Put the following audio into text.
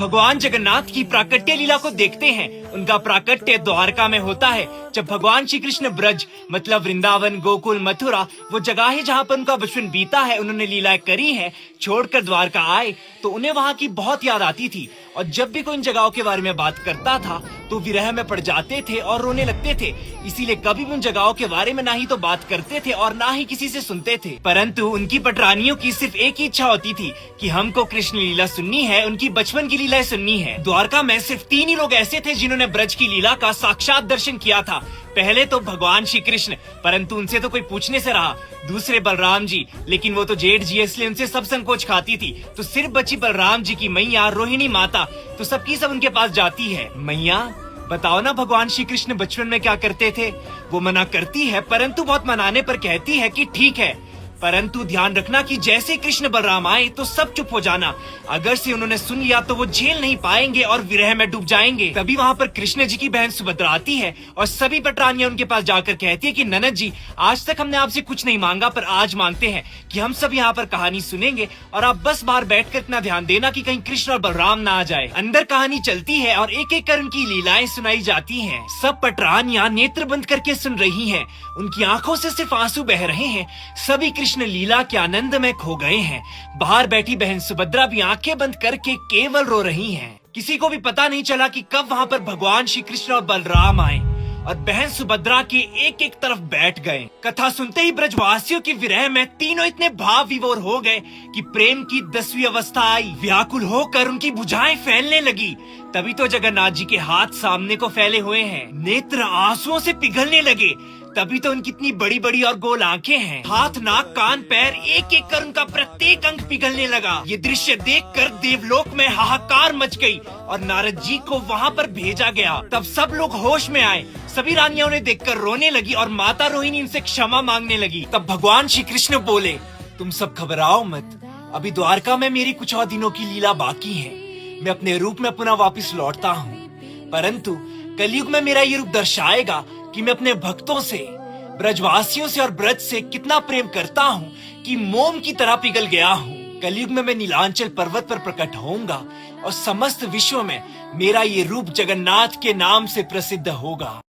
भगवान जगन्नाथ की प्राकट्य लीला को देखते हैं। उनका प्राकट्य द्वारका में होता है। जब भगवान श्री कृष्ण ब्रज मतलब वृंदावन, गोकुल, मथुरा वो जगह है जहाँ पर उनका बचपन बीता है, उन्होंने लीलाएं करी हैं, छोड़कर द्वारका आए तो उन्हें वहाँ की बहुत याद आती थी। और जब भी कोई इन जगहों के बारे में बात करता था तो विरह में पड़ जाते थे और रोने लगते थे। इसीलिए कभी भी उन जगहों के बारे में ना ही तो बात करते थे और ना ही किसी से सुनते थे। परंतु उनकी पटरानियों की सिर्फ एक ही इच्छा होती थी कि हमको कृष्ण लीला सुननी है, उनकी बचपन की लीलाएं सुननी है। द्वारका में सिर्फ 3 ही लोग ऐसे थे जिन्होंने ब्रज की लीला का साक्षात दर्शन किया था। पहले तो भगवान श्री कृष्ण, परंतु उनसे तो कोई पूछने से रहा। दूसरे बलराम जी, लेकिन वो तो जेठ जी है इसलिए उनसे सब संकोच खाती थी। तो सिर्फ बची बलराम जी की मैया रोहिणी माता, तो सबकी सब उनके पास जाती है। मैया बताओ ना भगवान श्री कृष्ण बचपन में क्या करते थे। वो मना करती है, परंतु बहुत मनाने पर कहती है कि ठीक है, परंतु ध्यान रखना कि जैसे कृष्ण बलराम आए तो सब चुप हो जाना। अगर से उन्होंने सुन लिया तो वो झेल नहीं पाएंगे और विरह में डूब जाएंगे। तभी वहाँ पर कृष्ण जी की बहन सुभद्रा आती है और सभी पटरानियां उनके पास जाकर कहती है कि ननद जी, आज तक हमने आपसे कुछ नहीं मांगा, पर आज मांगते हैं कि हम सब यहाँ पर कहानी सुनेंगे और आप बस बाहर बैठकर इतना ध्यान देना कि कहीं कृष्ण और बलराम ना आ जाए। अंदर कहानी चलती है और एक एक कर उनकी लीलाएं सुनाई जाती हैं। सब पटरानियां नेत्र बंद करके सुन रही हैं। उनकी आंखों से सिर्फ आंसू बह रहे हैं। सभी कृष्ण लीला के आनंद में खो गए हैं। बाहर बैठी बहन सुभद्रा भी आंखें बंद करके केवल रो रही हैं। किसी को भी पता नहीं चला कि कब वहाँ पर भगवान श्री कृष्ण और बलराम आए और बहन सुभद्रा के एक एक तरफ बैठ गए। कथा सुनते ही ब्रजवासियों की विरह में तीनों इतने भाव विभोर हो गए कि प्रेम की 10वीं अवस्था आई। व्याकुल होकर उनकी भुजाएं फैलने लगी। तभी तो जगन्नाथ जी के हाथ सामने को फैले हुए हैं। नेत्र आंसुओं से पिघलने लगे। तभी तो उनकी इतनी बड़ी बड़ी और गोल आंखें हैं। हाथ, नाक, कान, पैर एक एक कर उनका प्रत्येक अंग पिघलने लगा। ये दृश्य देखकर देवलोक में हाहाकार मच गई और नारद जी को वहाँ पर भेजा गया। तब सब लोग होश में आए। सभी रानियों ने देखकर रोने लगी और माता रोहिणी उनसे क्षमा मांगने लगी। तब भगवान श्री कृष्ण बोले, तुम सब घबराओ मत, अभी द्वारका में मेरी कुछ और दिनों की लीला बाकी है। मैं अपने रूप में पुनः वापिस लौटता हूँ, परंतु कलयुग में मेरा ये रूप दर्शाएगा कि मैं अपने भक्तों से, ब्रजवासियों से और ब्रज से कितना प्रेम करता हूँ कि मोम की तरह पिघल गया हूँ। कलयुग में मैं नीलांचल पर्वत पर प्रकट होऊंगा और समस्त विश्व में मेरा ये रूप जगन्नाथ के नाम से प्रसिद्ध होगा।